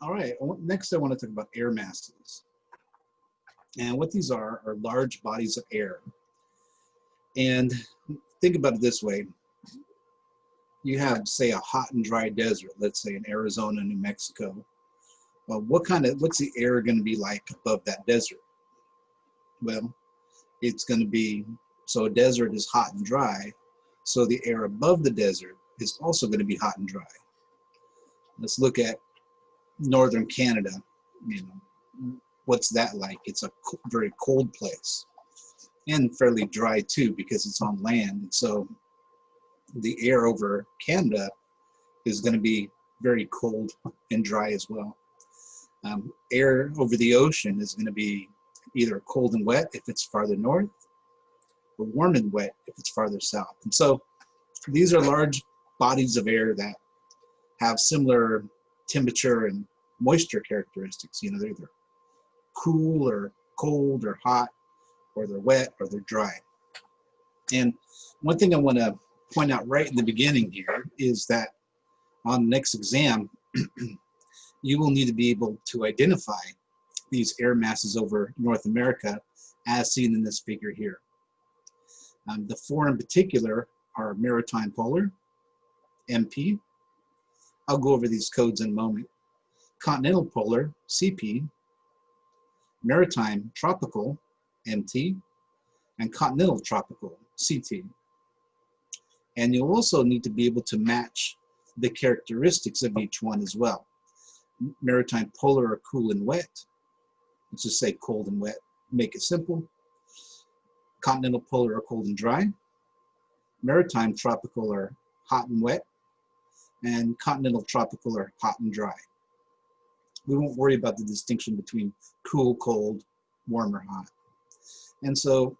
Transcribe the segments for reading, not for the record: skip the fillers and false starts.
All right, next I want to talk about air masses. And what these are large bodies of air. And think about it this way. You have, say, a hot and dry desert, let's say in Arizona, New Mexico. Well, what's the air going to be like above that desert? Well, it's going to be, so a desert is hot and dry, so the air above the desert is also going to be hot and dry. Let's look at northern Canada. You know, what's that like? It's a very cold place and fairly dry too because it's on land. And so the air over Canada is going to be very cold and dry as well. Air over the ocean is going to be either cold and wet if it's farther north, or warm and wet if it's farther south. And so these are large bodies of air that have similar temperature and moisture characteristics. You know, they're either cool or cold or hot, or they're wet or they're dry. And one thing I want to point out right in the beginning here is that on the next exam, you will need to be able to identify these air masses over North America as seen in this figure here. The four in particular are maritime polar, MP. I'll go over these codes in a moment. Continental polar, CP, maritime tropical, MT, and continental tropical, CT. And you'll also need to be able to match the characteristics of each one as well. Maritime polar are cool and wet. Let's just say cold and wet, make it simple. Continental polar are cold and dry. Maritime tropical are hot and wet. And continental tropical are hot and dry. We won't worry about the distinction between cool, cold, warm, or hot. And so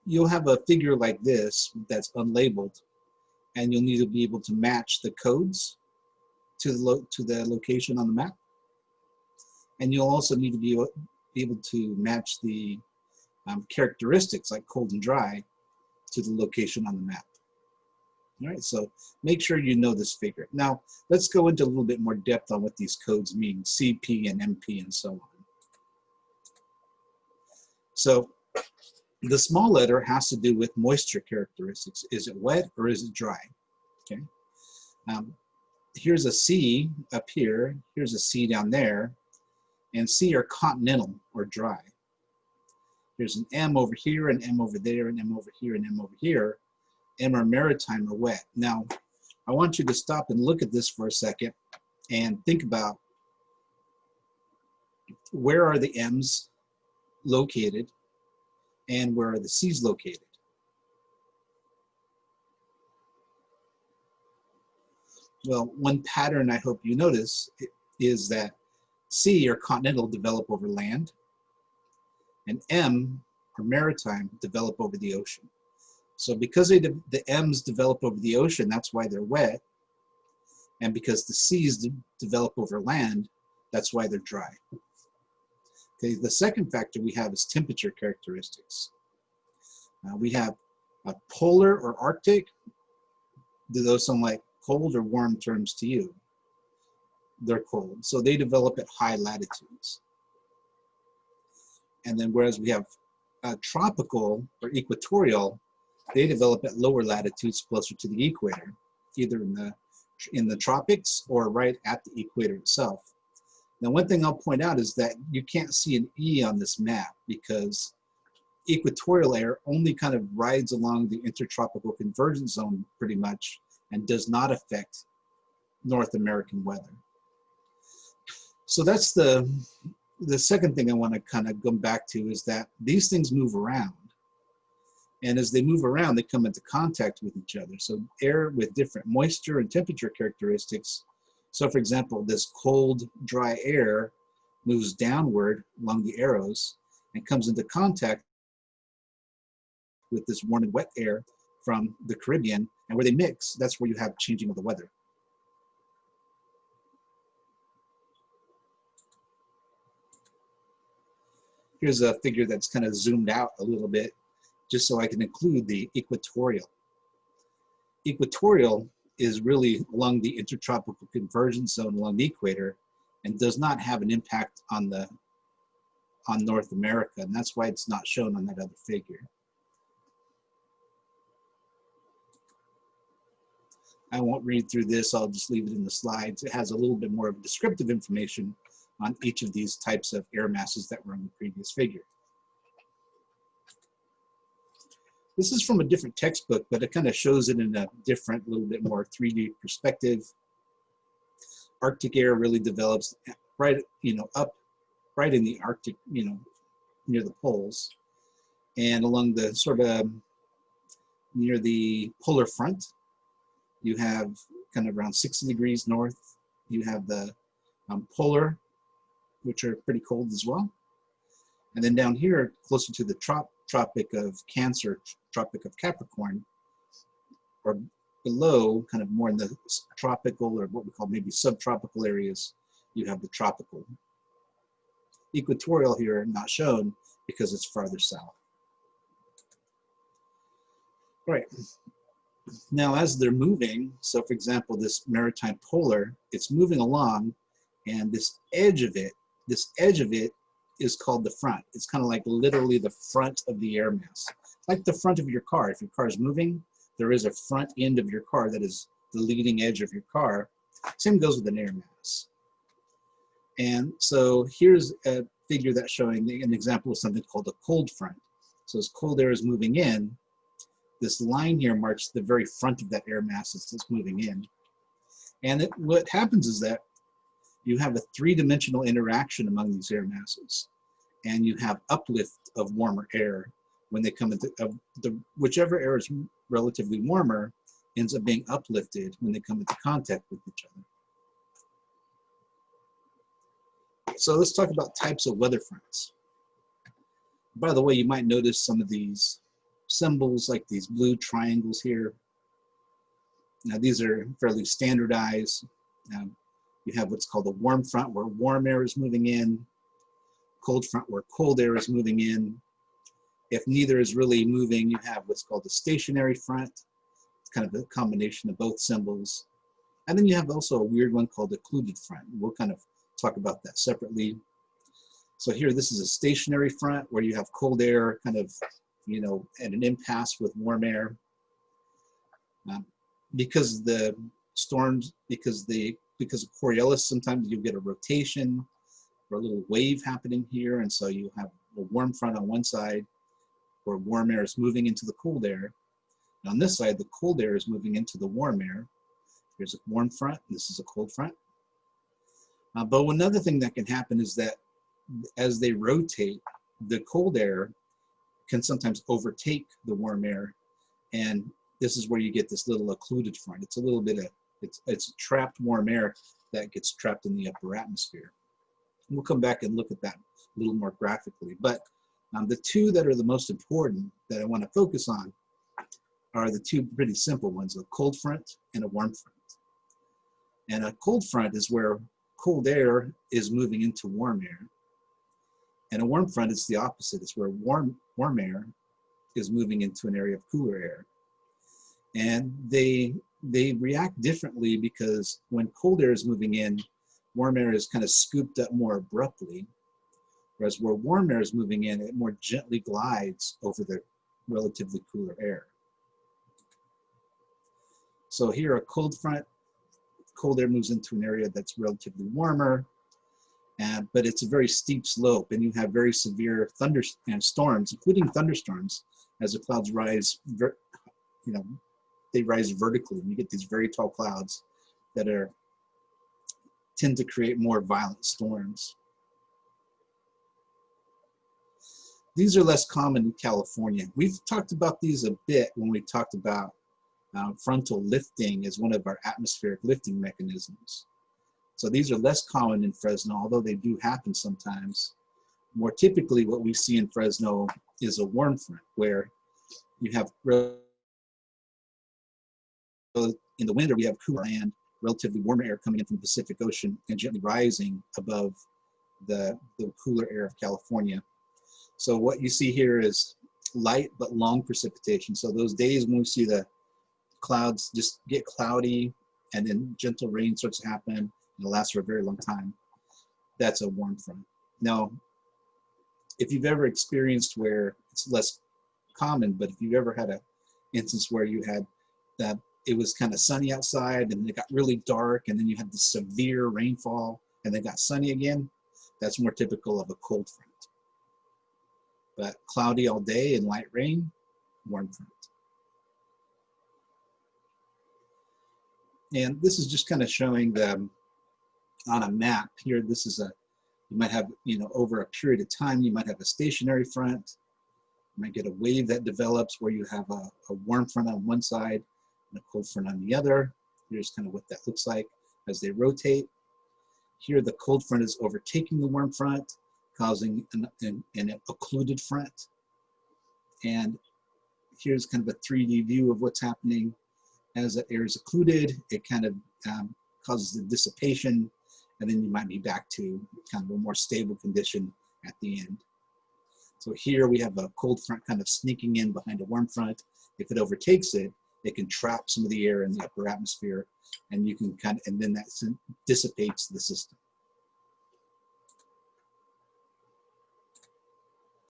you'll have a figure like this that's unlabeled, and you'll need to be able to match the codes to the location on the map. And you'll also need to be able to match the characteristics like cold and dry to the location on the map. All right, so make sure you know this figure. Now, let's go into a little bit more depth on what these codes mean, CP and MP and so on. So the small letter has to do with moisture characteristics. Is it wet or is it dry? Okay. Here's a C up here, here's a C down there, and C are continental or dry. There's an M over here, an M over there, an M over here, an M over here. M are maritime or wet. Now, I want you to stop and look at this for a second and think about where are the M's located and where are the C's located. Well, one pattern I hope you notice is that C or continental develop over land, and M or maritime develop over the ocean. So because the M's develop over the ocean, that's why they're wet, and because the C's develop over land, that's why they're dry. Okay, the second factor we have is temperature characteristics. We have a polar or Arctic. Do those sound like cold or warm terms to you? They're cold, so they develop at high latitudes. And then whereas we have tropical or equatorial, they develop at lower latitudes closer to the equator, either in the tropics or right at the equator itself. Now, one thing I'll point out is that you can't see an E on this map because equatorial air only kind of rides along the intertropical convergence zone pretty much and does not affect North American weather. So that's the second thing I want to kind of go back to is that these things move around. And as they move around, they come into contact with each other. So air with different moisture and temperature characteristics. So for example, this cold, dry air moves downward along the arrows and comes into contact with this warm and wet air from the Caribbean. And where they mix, that's where you have changing of the weather. Here's a figure that's kind of zoomed out a little bit, just so I can include the equatorial. Equatorial is really along the intertropical convergence zone along the equator, and does not have an impact on North America, and that's why it's not shown on that other figure. I won't read through this, I'll just leave it in the slides. It has a little bit more of descriptive information on each of these types of air masses that were in the previous figure. This is from a different textbook, but it kind of shows it in a different, little bit more 3D perspective. Arctic air really develops right, up right in the Arctic, near the poles, and along the sort of near the polar front. You have kind of around 60 degrees north. You have the polar, which are pretty cold as well. And then down here, closer to the Tropic of Cancer, Tropic of Capricorn, or below, kind of more in the tropical or what we call maybe subtropical areas, you have the tropical. Equatorial here, not shown because it's farther south. All right. Now, as they're moving, so for example, this maritime polar, it's moving along, and this edge of it is called the front. It's kind of like literally the front of the air mass. Like the front of your car. If your car is moving, there is a front end of your car that is the leading edge of your car. Same goes with an air mass. And so here's a figure that's showing an example of something called a cold front. So as cold air is moving in, this line here marks the very front of that air mass that's moving in. And what happens is that you have a three-dimensional interaction among these air masses, and you have uplift of warmer air when they come into whichever air is relatively warmer ends up being uplifted when they come into contact with each other. So let's talk about types of weather fronts. By the way, you might notice some of these symbols like these blue triangles here. Now these are fairly standardized. You have what's called a warm front where warm air is moving in, cold front where cold air is moving in. If neither is really moving, you have what's called a stationary front. It's kind of a combination of both symbols. And then you have also a weird one called a occluded front. We'll kind of talk about that separately. So here, this is a stationary front where you have cold air kind of, at an impasse with warm air. Because the storms, because of Coriolis, sometimes you get a rotation or a little wave happening here, and so you have a warm front on one side where warm air is moving into the cold air. And on this side, the cold air is moving into the warm air. Here's a warm front, this is a cold front. But another thing that can happen is that as they rotate, the cold air can sometimes overtake the warm air, and this is where you get this little occluded front. It's a little bit of, it's trapped warm air that gets trapped in the upper atmosphere. We'll come back and look at that a little more graphically. But the two that are the most important that I want to focus on are the two pretty simple ones, a cold front and a warm front. And a cold front is where cold air is moving into warm air. And a warm front is the opposite. It's where warm air is moving into an area of cooler air. And they react differently because when cold air is moving in, warm air is kind of scooped up more abruptly, whereas where warm air is moving in, it more gently glides over the relatively cooler air. So here, a cold front, cold air moves into an area that's relatively warmer, but it's a very steep slope, and you have very severe storms, including thunderstorms, as the clouds rise, they rise vertically, and you get these very tall clouds that tend to create more violent storms. These are less common in California. We've talked about these a bit when we talked about frontal lifting as one of our atmospheric lifting mechanisms. So these are less common in Fresno, although they do happen sometimes. More typically, what we see in Fresno is a warm front, where you have in the winter, we have cooler and relatively warmer air coming in from the Pacific Ocean and gently rising above the cooler air of California. So what you see here is light but long precipitation. So those days when we see the clouds just get cloudy and then gentle rain starts to happen, and it lasts for a very long time. that's a warm front. Now, if you've ever experienced where it's less common, but if you've ever had a instance where you had that it was kind of sunny outside and it got really dark and then you had the severe rainfall and then got sunny again, that's more typical of a cold front. But cloudy all day and light rain, warm front. And this is just kind of showing them on a map here. This is you might have, over a period of time, you might have a stationary front. You might get a wave that develops where you have a warm front on one side and a cold front on the other. Here's kind of what that looks like as they rotate. Here, the cold front is overtaking the warm front, causing an occluded front. And here's kind of a 3D view of what's happening. As the air is occluded, it kind of causes the dissipation, and then you might be back to kind of a more stable condition at the end. So here we have a cold front kind of sneaking in behind a warm front. If it overtakes it, it can trap some of the air in the upper atmosphere, and you can and then that dissipates the system.